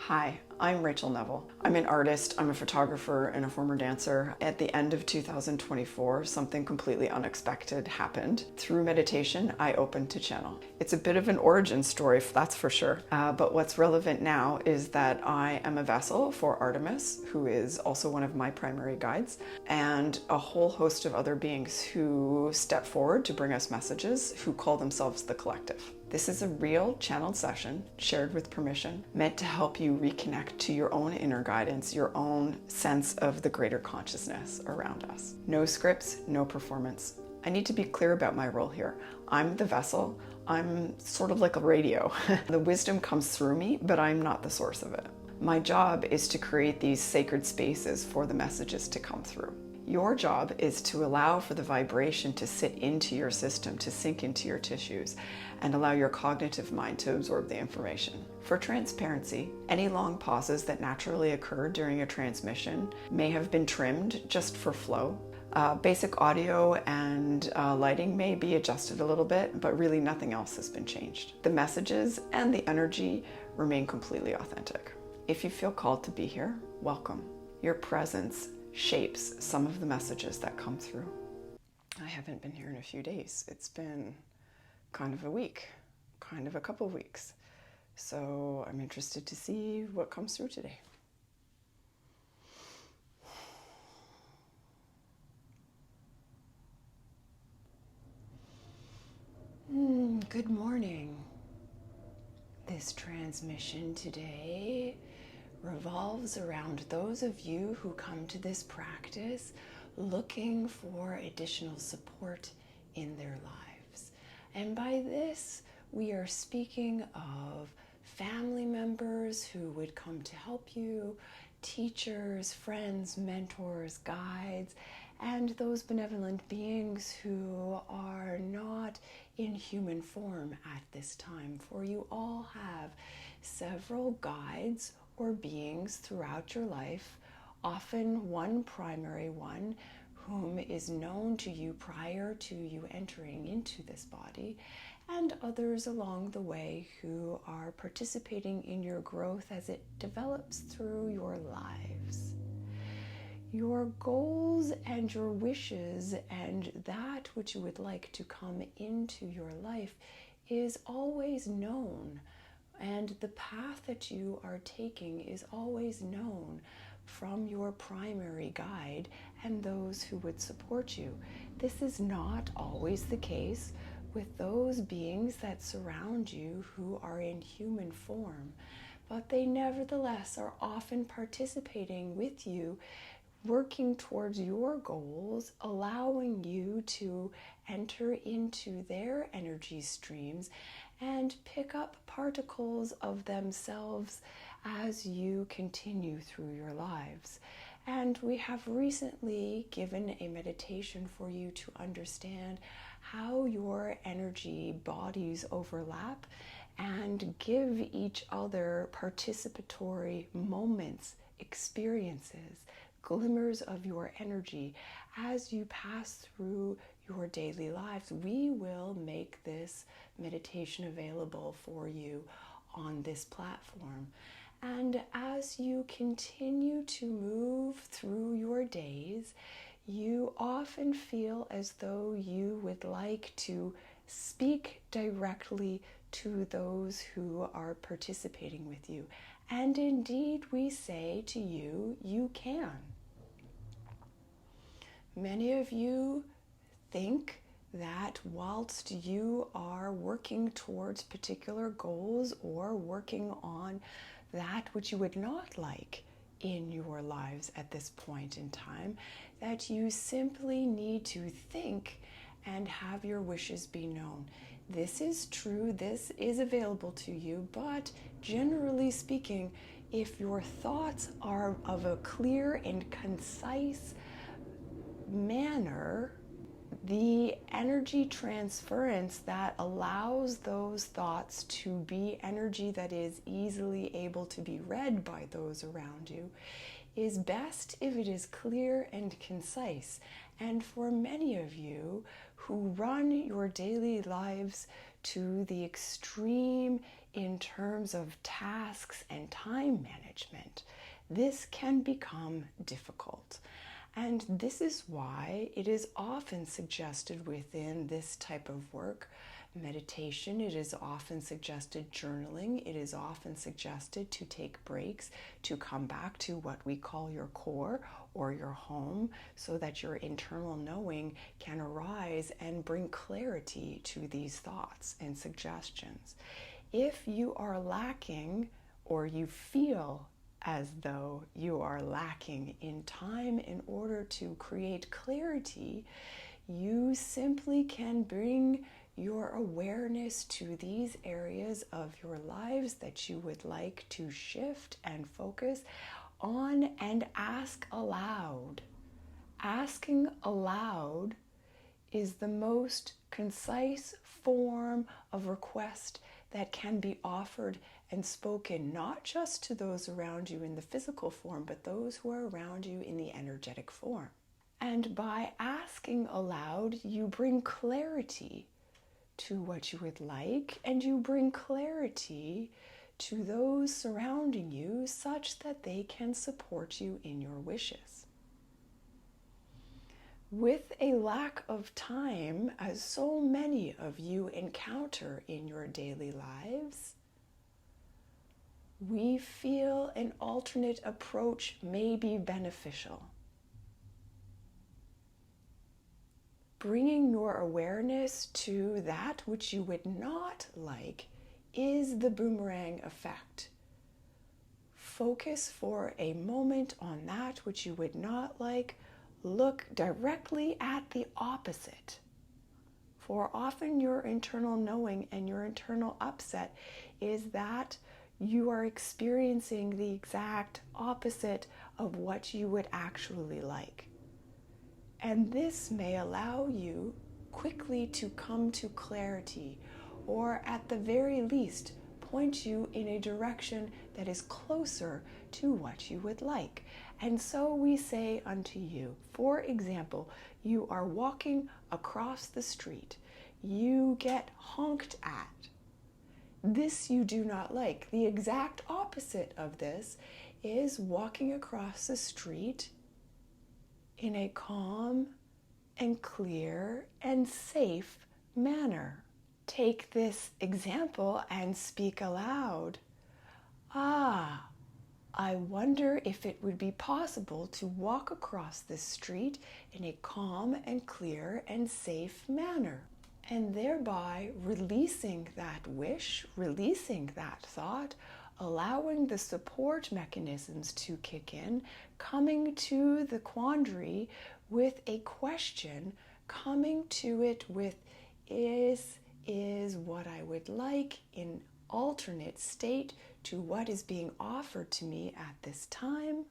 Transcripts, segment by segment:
Hi, I'm Rachel Neville. I'm an artist, I'm a photographer, and a former dancer. At the end of 2024, something completely unexpected happened. Through meditation, I opened to channel. It's a bit of an origin story, that's for sure. But what's relevant now is that I am a vessel for Artemis, who is also one of my primary guides, and a whole host of other beings who step forward to bring us messages, who call themselves the collective. This is a real channeled session, shared with permission, meant to help you reconnect to your own inner guidance, your own sense of the greater consciousness around us. No scripts, no performance. I need to be clear about my role here. I'm the vessel. I'm sort of like a radio. The wisdom comes through me, but I'm not the source of it. My job is to create these sacred spaces for the messages to come through. Your job is to allow for the vibration to sit into your system, to sink into your tissues, and allow your cognitive mind to absorb the information. For transparency, any long pauses that naturally occur during a transmission may have been trimmed just for flow. Basic audio and lighting may be adjusted a little bit, but really nothing else has been changed. The messages and the energy remain completely authentic. If you feel called to be here, welcome. Your presence shapes some of the messages that come through. I haven't been here in a few days. It's been kind of a week, kind of a couple weeks. So I'm interested to see what comes through today. Good morning. This transmission today revolves around those of you who come to this practice looking for additional support in their lives. And by this, we are speaking of family members who would come to help you, teachers, friends, mentors, guides, and those benevolent beings who are not in human form at this time. For you all have several guides or beings throughout your life, often one primary one whom is known to you prior to you entering into this body, and others along the way who are participating in your growth as it develops through your lives. Your goals and your wishes and that which you would like to come into your life is always known. And the path that you are taking is always known from your primary guide and those who would support you. This is not always the case with those beings that surround you who are in human form, but they nevertheless are often participating with you, working towards your goals, allowing you to enter into their energy streams and pick up particles of themselves as you continue through your lives. And we have recently given a meditation for you to understand how your energy bodies overlap and give each other participatory moments, experiences, glimmers of your energy as you pass through your daily lives. We will make this meditation available for you on this platform. And as you continue to move through your days, you often feel as though you would like to speak directly to those who are participating with you. And indeed, we say to you, you can. Many of you think that whilst you are working towards particular goals or working on that which you would not like in your lives at this point in time, that you simply need to think and have your wishes be known. This is true, this is available to you, but generally speaking, if your thoughts are of a clear and concise manner, the energy transference that allows those thoughts to be energy that is easily able to be read by those around you is best if it is clear and concise. And for many of you who run your daily lives to the extreme in terms of tasks and time management, this can become difficult. And this is why it is often suggested within this type of work, meditation, it is often suggested journaling, it is often suggested to take breaks, to come back to what we call your core or your home, so that your internal knowing can arise and bring clarity to these thoughts and suggestions. If you are lacking, or you feel as though you are lacking in time in order to create clarity, you simply can bring your awareness to these areas of your lives that you would like to shift and focus on, and ask aloud. Asking aloud is the most concise form of request that can be offered and spoken, not just to those around you in the physical form, but those who are around you in the energetic form. And by asking aloud, you bring clarity to what you would like, and you bring clarity to those surrounding you such that they can support you in your wishes. With a lack of time, as so many of you encounter in your daily lives, we feel an alternate approach may be beneficial. Bringing your awareness to that which you would not like is the boomerang effect. Focus for a moment on that which you would not like. Look directly at the opposite. For often your internal knowing and your internal upset is that you are experiencing the exact opposite of what you would actually like. And this may allow you quickly to come to clarity, or at the very least, point you in a direction that is closer to what you would like. And so we say unto you, for example, you are walking across the street, you get honked at. This you do not like. The exact opposite of this is walking across the street in a calm and clear and safe manner. Take this example and speak aloud. I wonder if it would be possible to walk across this street in a calm and clear and safe manner, and thereby releasing that wish, releasing that thought, allowing the support mechanisms to kick in, coming to the quandary with a question, coming to it with is what I would like in alternate state to what is being offered to me at this time,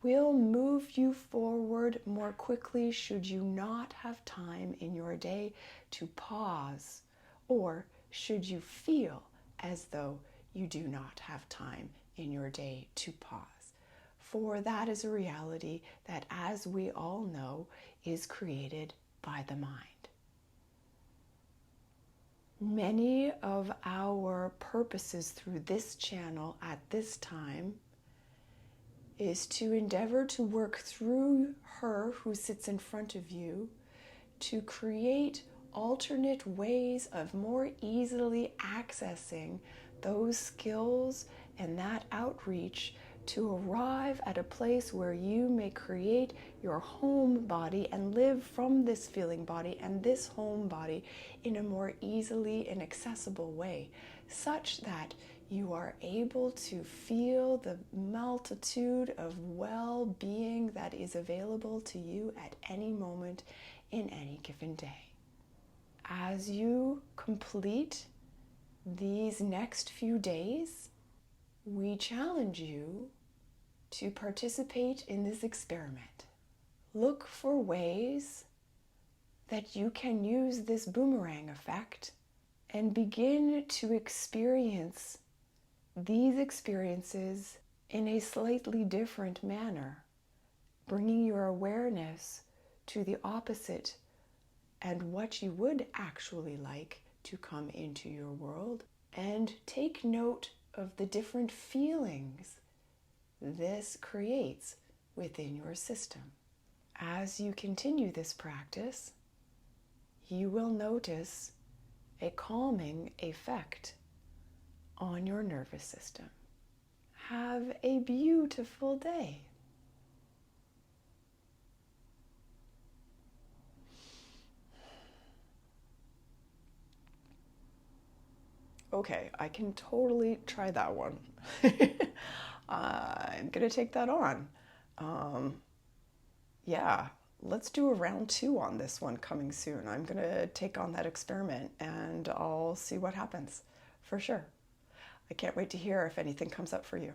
will move you forward more quickly should you not have time in your day to pause, or should you feel as though you do not have time in your day to pause. For that is a reality that, as we all know, is created by the mind. Many of our purposes through this channel at this time is to endeavor to work through her who sits in front of you to create alternate ways of more easily accessing those skills and that outreach to arrive at a place where you may create your home body and live from this feeling body and this home body in a more easily and accessible way, such that you are able to feel the multitude of well-being that is available to you at any moment in any given day. As you complete these next few days, we challenge you to participate in this experiment. Look for ways that you can use this boomerang effect and begin to experience these experiences in a slightly different manner, bringing your awareness to the opposite and what you would actually like to come into your world, and take note of the different feelings this creates within your system. As you continue this practice, you will notice a calming effect on your nervous system. Have a beautiful day. Okay, I can totally try that one. I'm gonna take that on. Yeah, let's do a round 2 on this one coming soon. I'm gonna take on that experiment and I'll see what happens, for sure. I can't wait to hear if anything comes up for you.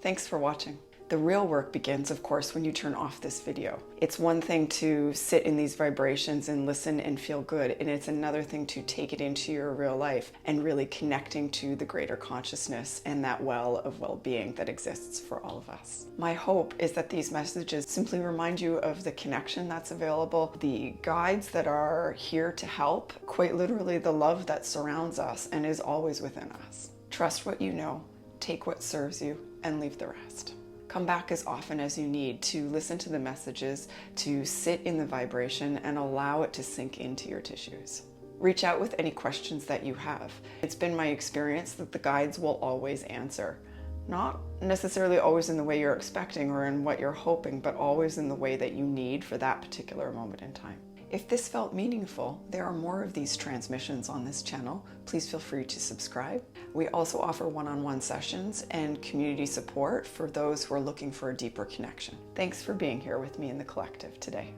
Thanks for watching. The real work begins, of course, when you turn off this video. It's one thing to sit in these vibrations and listen and feel good, and it's another thing to take it into your real life and really connecting to the greater consciousness and that well of well-being that exists for all of us. My hope is that these messages simply remind you of the connection that's available, the guides that are here to help, quite literally the love that surrounds us and is always within us. Trust what you know, take what serves you, and leave the rest. Come back as often as you need to listen to the messages, to sit in the vibration and allow it to sink into your tissues. Reach out with any questions that you have. It's been my experience that the guides will always answer. Not necessarily always in the way you're expecting or in what you're hoping, but always in the way that you need for that particular moment in time. If this felt meaningful, there are more of these transmissions on this channel. Please feel free to subscribe. We also offer one-on-one sessions and community support for those who are looking for a deeper connection. Thanks for being here with me in the collective today.